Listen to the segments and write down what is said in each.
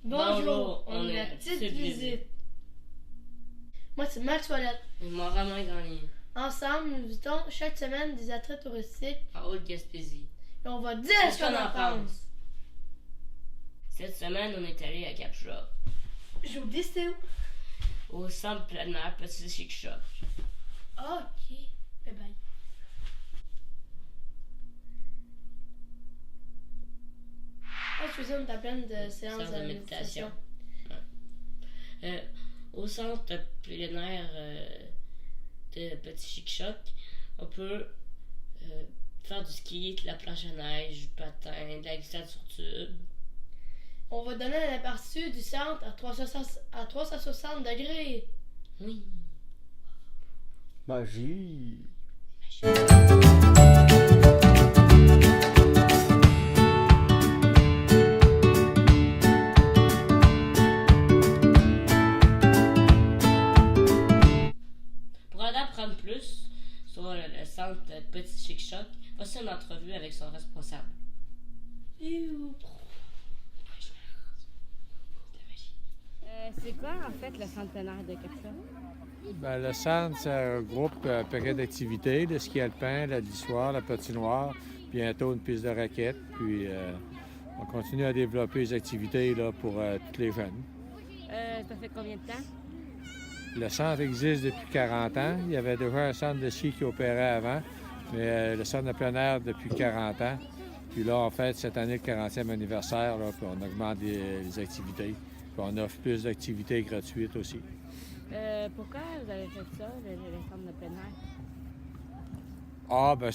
Bonjour, on est à petite visite. Moi, c'est Max Ouellette. Et moi, Romain Gagné. Ensemble, nous visitons chaque semaine des attraits touristiques En Haute-Gaspésie. et on va dire ce qu'on en pense. Cette semaine, on est allé à Cap-Chat, J'ai oublié c'était où? au centre plein air Petit Chic Shop. Ok, bye bye. Excusez, on est à pleine de séances de méditation. Au centre plein air de Petit Chic Choc, on peut faire du ski, de la planche à neige, du patin, de la glissade sur tube. On va donner un aperçu du centre à 360 degrés. Oui. Magie. Pour en apprendre plus sur le centre Petit Chic Choc, voici une entrevue avec son responsable. C'est quoi en fait le centre plein air de Cap-Chat? Ben, le centre, ça regroupe un paquet d'activités, le ski alpin, la glissoire, la patinoire, bientôt une piste de raquettes. Puis on continue à développer les activités là, pour tous les jeunes. Ça fait combien de temps? Le centre existe depuis 40 ans. Il y avait déjà un centre de ski qui opérait avant, mais le centre de plein air depuis 40 ans. Puis là, on fête cette année le 40e anniversaire, là, puis on augmente les activités. Puis on offre plus d'activités gratuites aussi. Pourquoi vous avez fait ça, le centre de plein air? Ah, ben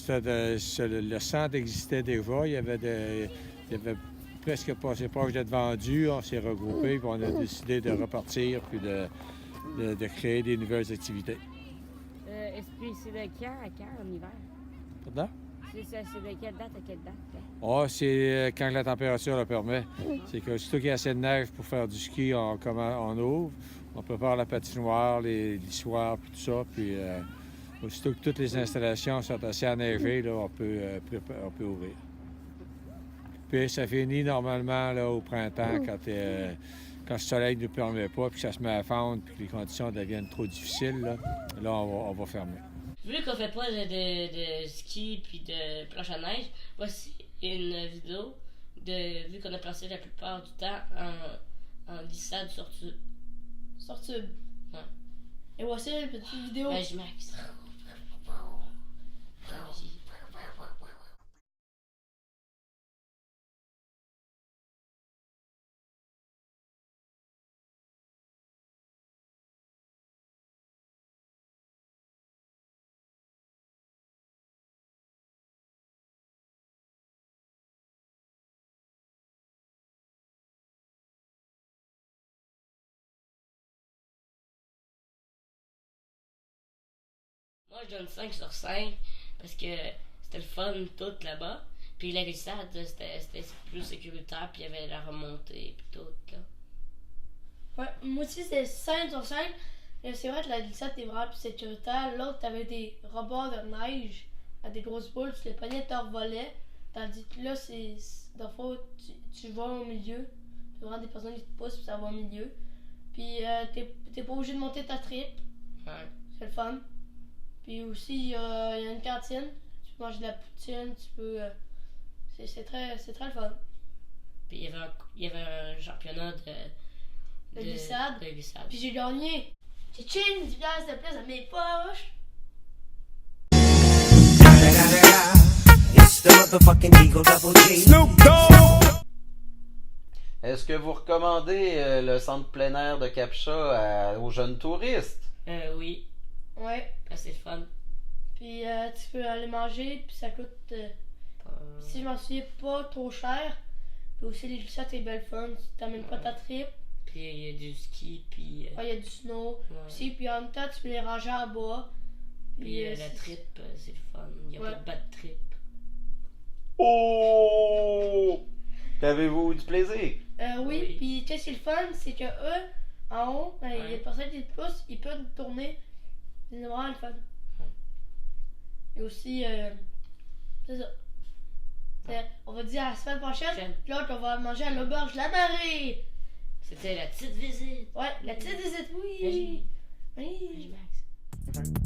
le centre existait déjà. Il y avait presque passé proche d'être vendu. On s'est regroupés, puis on a décidé de repartir, puis de créer des nouvelles activités. Puis c'est de quand à quand en hiver? Pardon? C'est de quelle date à quelle date? Ah, c'est quand la température le permet. C'est que surtout qu'il y a assez de neige pour faire du ski, on ouvre. On prépare la patinoire, les glissoires, puis tout ça. Puis aussitôt que toutes les installations sont assez enneigées, là, on peut ouvrir. Puis ça finit normalement là, au printemps quand le soleil ne nous permet pas, puis ça se met à fondre, puis que les conditions deviennent trop difficiles. Là on va fermer. Vu qu'on fait pas de ski puis de planche à neige, voici une vidéo vu qu'on a passé la plupart du temps en glissade sur tube. Sur tube. Ouais. Et voici une petite vidéo. Magie Max. Magie. Moi, je donne 5 sur 5 parce que c'était le fun tout là-bas. Puis la glissade, c'était plus sécuritaire, puis il y avait la remontée, puis tout, là. Ouais, moi aussi, c'est 5 sur 5. Mais c'est vrai que la glissade est vraiment plus sécuritaire. L'autre, t'avais des rebords de neige à des grosses boules, tu les pognais, tu revolais. Tandis que là, dans le fond, tu vas au milieu. C'est vraiment des personnes qui te poussent, puis ça va au milieu. Puis t'es pas obligé de monter ta trip. Ouais. C'est le fun. Puis aussi, il y a une cantine. Tu peux manger de la poutine, tu peux. C'est très le fun. Puis il y avait un championnat De glissade. De glissade. Puis j'ai gagné. J'ai une 10 piastres de plus dans mes poches. Est-ce que vous recommandez le centre plein air de Cap-Chat aux jeunes touristes? Oui. Ouais. C'est le fun. Puis tu peux aller manger, puis ça coûte, si je m'en souviens, pas trop cher. Puis aussi les glissades, c'est belle fun. Tu t'amènes pas ta trip. Puis il y a du ski, puis... Il y a du snow. Ouais. Aussi, puis en même temps, tu peux les ranger en bas. Puis la trip, c'est le fun. Il n'y a pas de bad trip. Oh! Qu'avez-vous du plaisir? Oui. Puis tu sais, c'est le fun, c'est que eux, en haut, il y a des personnes qui te poussent, ils peuvent tourner. C'est vraiment le fun. Et aussi, c'est ça. On va dire à la semaine prochaine. Prochaine. Puis l'autre, on va manger à l'auberge de la marée. C'était la petite visite. Ouais, la petite visite, oui. Magie. Oui. Max.